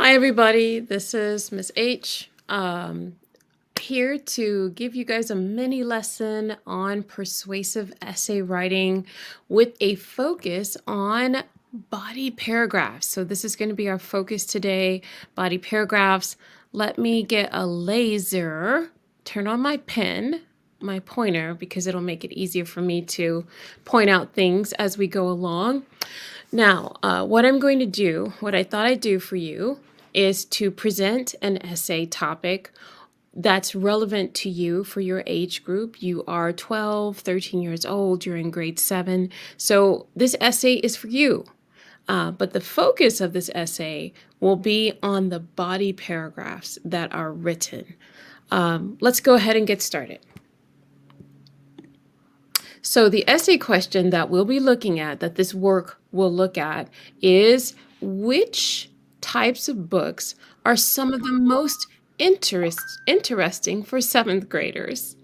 Hi, everybody. This is Miss H. Here to give you guys a mini lesson on persuasive essay writing with a focus on body paragraphs. So this is going to be our focus today, body paragraphs. Let me get a laser, turn on my pen, my pointer, because it'll make it easier for me to point out things as we go along. Now, what I'm going to do, what I thought I'd do for you, is to present an essay topic that's relevant to you for your age group. You are 12, 13 years old, you're in grade 7. So this essay is for you. But the focus of this essay will be on the body paragraphs that are written. Let's go ahead and get started. So the essay question that we'll be looking at, that this work will look at, is which types of books are some of the most interesting for 7th graders?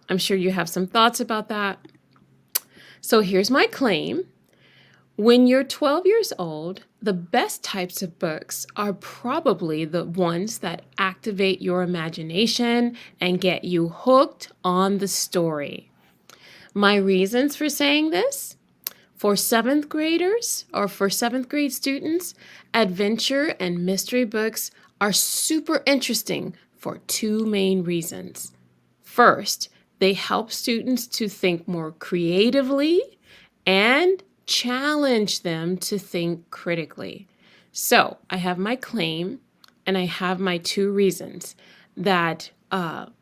I'm sure you have some thoughts about that. So here's my claim. When you're 12 years old, the best types of books are probably the ones that activate your imagination and get you hooked on the story. My reasons for saying this: for 7th graders or for 7th grade students, adventure and mystery books are super interesting for two main reasons. First, they help students to think more creatively and challenge them to think critically. So I have my claim and I have my two reasons that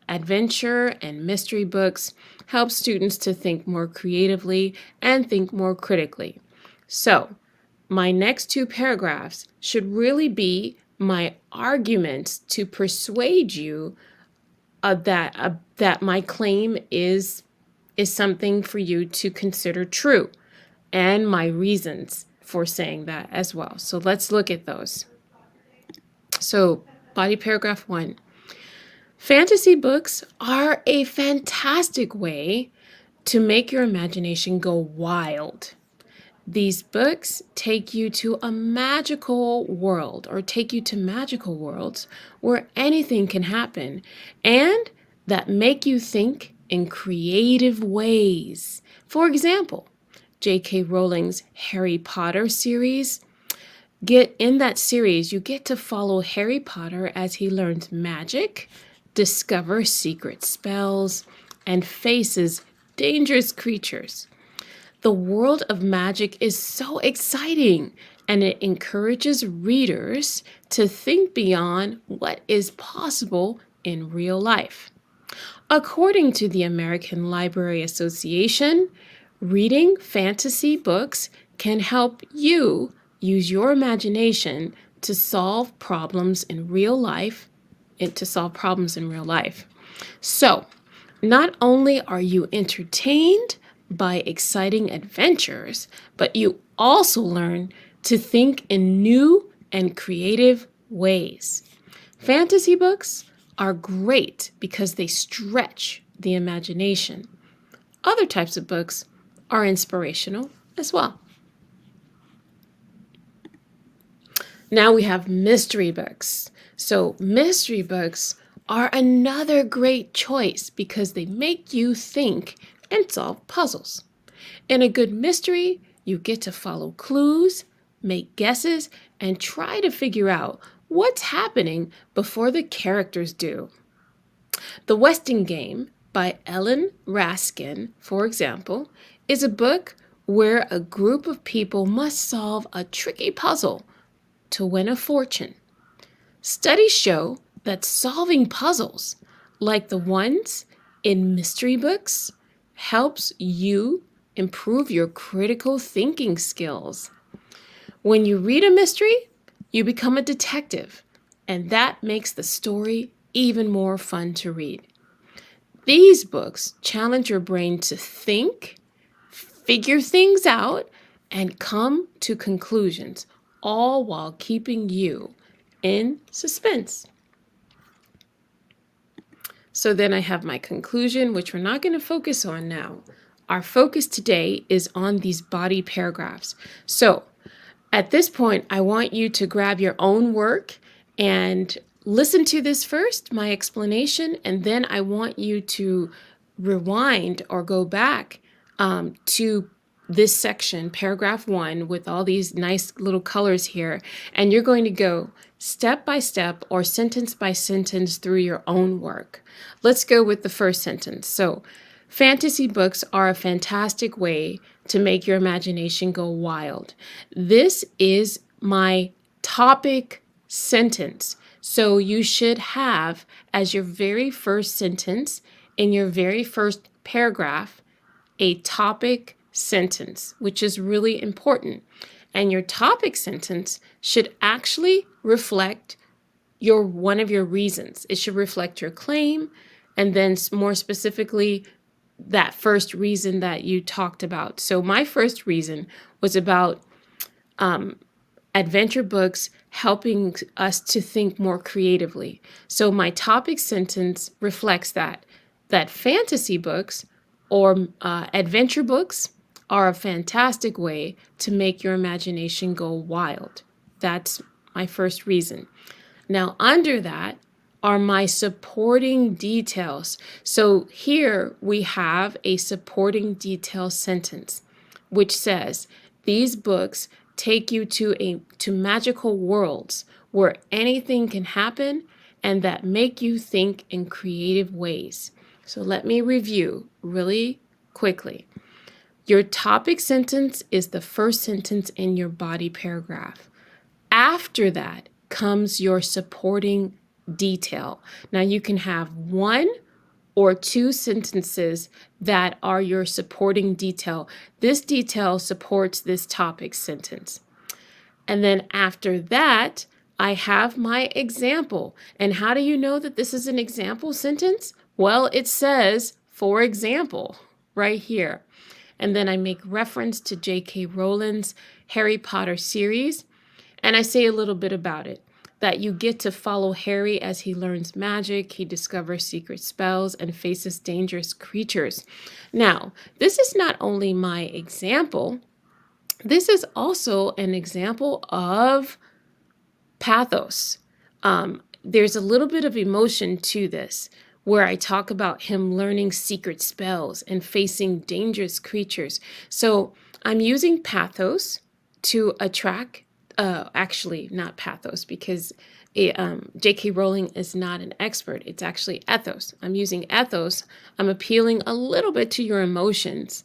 adventure and mystery books help students to think more creatively and think more critically. So my next two paragraphs should really be my arguments to persuade you that my claim is something for you to consider true, and my reasons for saying that as well. So let's look at those. So body paragraph 1. Fantasy books are a fantastic way to make your imagination go wild. These books take you to a magical world, or take you to magical worlds where anything can happen and that make you think in creative ways. For example, J.K. Rowling's Harry Potter series. In that series, you get to follow Harry Potter as he learns magic, discovers secret spells, and faces dangerous creatures. The world of magic is so exciting, and it encourages readers to think beyond what is possible in real life. According to the American Library Association, reading fantasy books can help you use your imagination to solve problems in real life. So, not only are you entertained by exciting adventures, but you also learn to think in new and creative ways. Fantasy books are great because they stretch the imagination. Other types of books are inspirational as well. Now we have mystery books. So mystery books are another great choice because they make you think and solve puzzles. In a good mystery, you get to follow clues, make guesses, and try to figure out what's happening before the characters do. The Westing Game by Ellen Raskin, for example, is a book where a group of people must solve a tricky puzzle to win a fortune. Studies show that solving puzzles, like the ones in mystery books, helps you improve your critical thinking skills. When you read a mystery, you become a detective, and that makes the story even more fun to read. These books challenge your brain to think, figure things out, and come to conclusions, all while keeping you in suspense. So then I have my conclusion, which we're not going to focus on now. Our focus today is on these body paragraphs. So At this point, I want you to grab your own work and listen to this first, my explanation, and then I want you to rewind or go back to this section, paragraph 1, with all these nice little colors here, and you're going to go step by step or sentence by sentence through your own work. Let's go with the first sentence. So, fantasy books are a fantastic way to make your imagination go wild. This is my topic sentence. So you should have as your very first sentence in your very first paragraph a topic sentence, which is really important. And your topic sentence should actually reflect one of your reasons. It should reflect your claim, and then more specifically, that first reason that you talked about. So my first reason was about adventure books helping us to think more creatively. So my topic sentence reflects that fantasy books or adventure books are a fantastic way to make your imagination go wild. That's my first reason. Now, under that are my supporting details. So here we have a supporting detail sentence, which says, these books take you to magical worlds where anything can happen and that make you think in creative ways. So let me review really quickly. Your topic sentence is the first sentence in your body paragraph. After that comes your supporting detail. Now you can have one or two sentences that are your supporting detail. This detail supports this topic sentence. And then after that, I have my example. And how do you know that this is an example sentence? Well, it says, for example, right here. And then I make reference to J.K. Rowling's Harry Potter series. And I say a little bit about it, that you get to follow Harry as he learns magic, he discovers secret spells, and faces dangerous creatures. Now, this is not only my example, this is also an example of pathos. There's a little bit of emotion to this, where I talk about him learning secret spells and facing dangerous creatures. So I'm using pathos to attract, actually not pathos, because J.K. Rowling is not an expert. It's actually ethos. I'm using ethos. I'm appealing a little bit to your emotions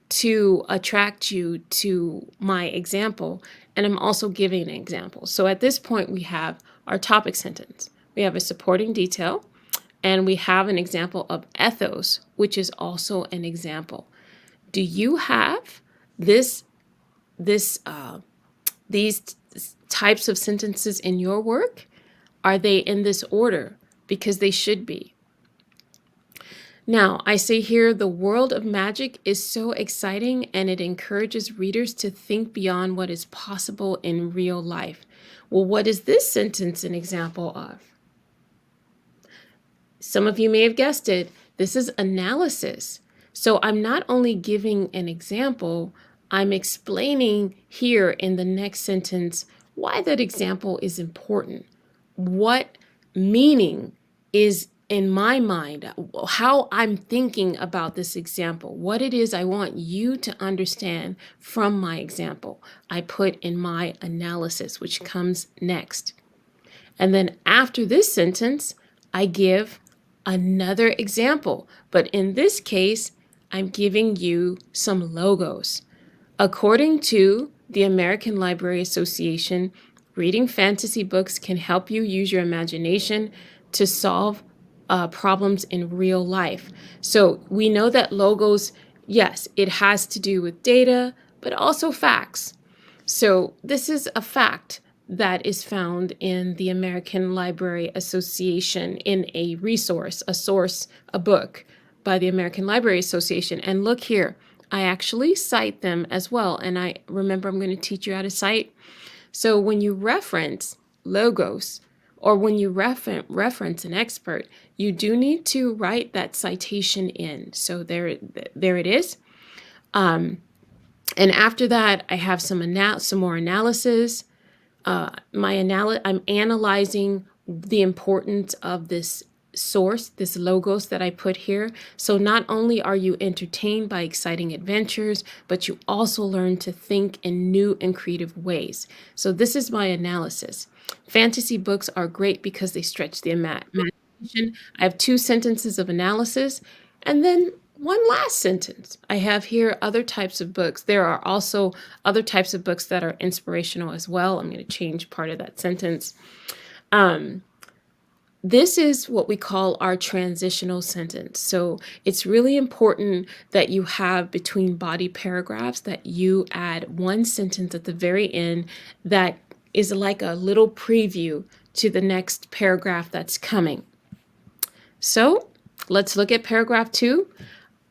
to attract you to my example. And I'm also giving an example. So at this point, we have our topic sentence. We have a supporting detail, and we have an example of ethos, which is also an example. Do you have these types of sentences in your work? Are they in this order? Because they should be. Now, I say here, the world of magic is so exciting and it encourages readers to think beyond what is possible in real life. Well, what is this sentence an example of? Some of you may have guessed it. This is analysis. So I'm not only giving an example, I'm explaining here in the next sentence why that example is important. What meaning is in my mind, how I'm thinking about this example, what it is I want you to understand from my example, I put in my analysis, which comes next. And then after this sentence, I give another example. But in this case, I'm giving you some logos. According to the American Library Association, reading fantasy books can help you use your imagination to solve problems in real life. So we know that logos, yes, it has to do with data, but also facts. So this is a fact that is found in the American Library Association in a resource, a source, a book by the American Library Association. And look here, I actually cite them as well. And I remember I'm going to teach you how to cite. So when you reference logos, or when you reference an expert, you do need to write that citation in. So there it is. And after that, I have some more analysis. I'm analyzing the importance of this source, this logos that I put here. So not only are you entertained by exciting adventures, but you also learn to think in new and creative ways. So this is my analysis. Fantasy books are great because they stretch the imagination. I have 2 sentences of analysis, and then one last sentence. I have here other types of books. There are also other types of books that are inspirational as well. I'm going to change part of that sentence. This is what we call our transitional sentence. So it's really important that you have between body paragraphs that you add one sentence at the very end that is like a little preview to the next paragraph that's coming. So let's look at paragraph 2.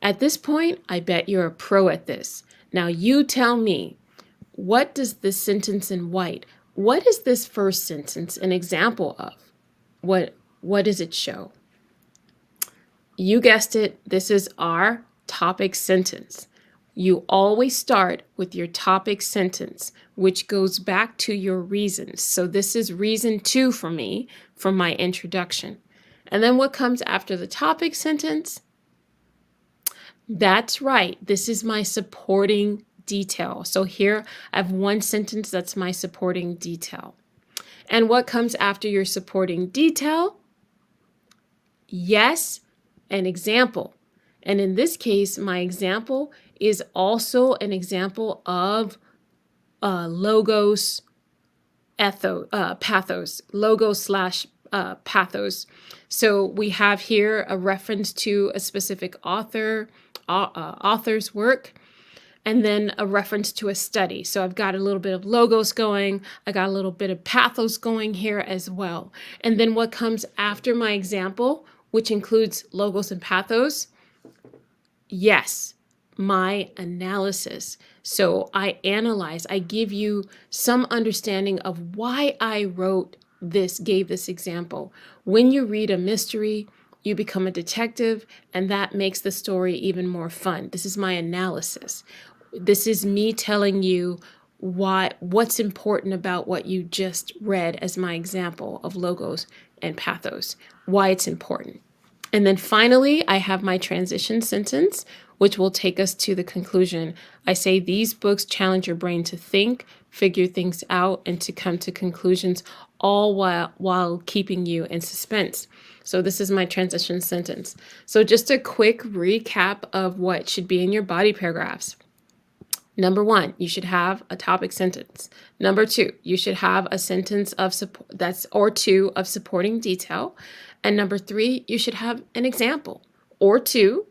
At this point, I bet you're a pro at this. Now you tell me, what does this sentence in white, what is this first sentence an example of? What does it show? You guessed it, this is our topic sentence. You always start with your topic sentence, which goes back to your reasons. So this is reason 2 for me, for my introduction. And then what comes after the topic sentence? That's right. This is my supporting detail. So here I have one sentence that's my supporting detail. And what comes after your supporting detail? Yes, an example. And in this case, my example is also an example of logos, pathos, logos/pathos. So we have here a reference to a specific author's work, and then a reference to a study. So I've got a little bit of logos going, I got a little bit of pathos going here as well. And then what comes after my example, which includes logos and pathos? Yes, my analysis. So I analyze, I give you some understanding of why I gave this example. When you read a mystery, you become a detective, and that makes the story even more fun. This is my analysis. This is me telling you what's important about what you just read as my example of logos and pathos, why it's important. And then finally, I have my transition sentence, which will take us to the conclusion. I say these books challenge your brain to think, figure things out, and to come to conclusions, all while keeping you in suspense. So this is my transition sentence. So just a quick recap of what should be in your body paragraphs. Number 1, you should have a topic sentence. Number 2, you should have a sentence of or 2 of supporting detail. And number 3, you should have an example or 2.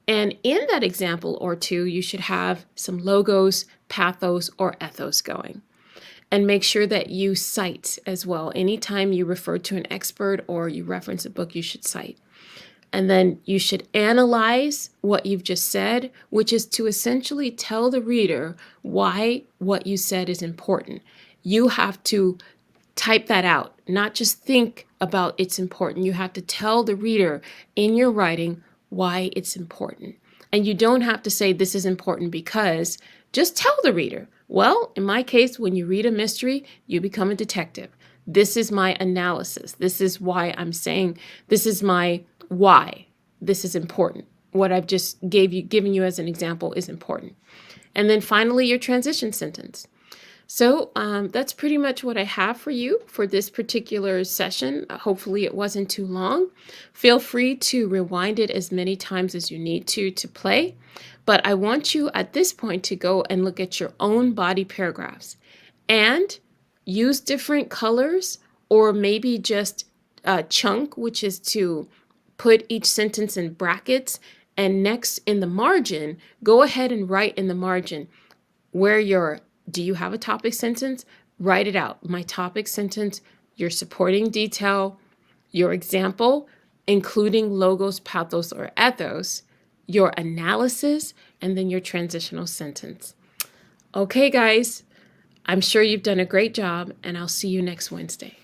And in that example or 2, you should have some logos, pathos, or ethos going. And make sure that you cite as well. Anytime you refer to an expert or you reference a book, you should cite. And then you should analyze what you've just said, which is to essentially tell the reader why what you said is important. You have to type that out, not just think about it's important. You have to tell the reader in your writing why it's important. And you don't have to say this is important because, just tell the reader. Well, in my case, when you read a mystery, you become a detective. This is my analysis. This is why I'm saying, this is my why this is important. What I've just given you as an example is important. And then finally, your transition sentence. So that's pretty much what I have for you for this particular session. Hopefully it wasn't too long. Feel free to rewind it as many times as you need to play. But I want you at this point to go and look at your own body paragraphs and use different colors, or maybe just a chunk, which is to put each sentence in brackets. And next in the margin, go ahead and write in the margin where do you have a topic sentence? Write it out. My topic sentence, your supporting detail, your example, including logos, pathos, or ethos, your analysis, and then your transitional sentence. Okay, guys, I'm sure you've done a great job, and I'll see you next Wednesday.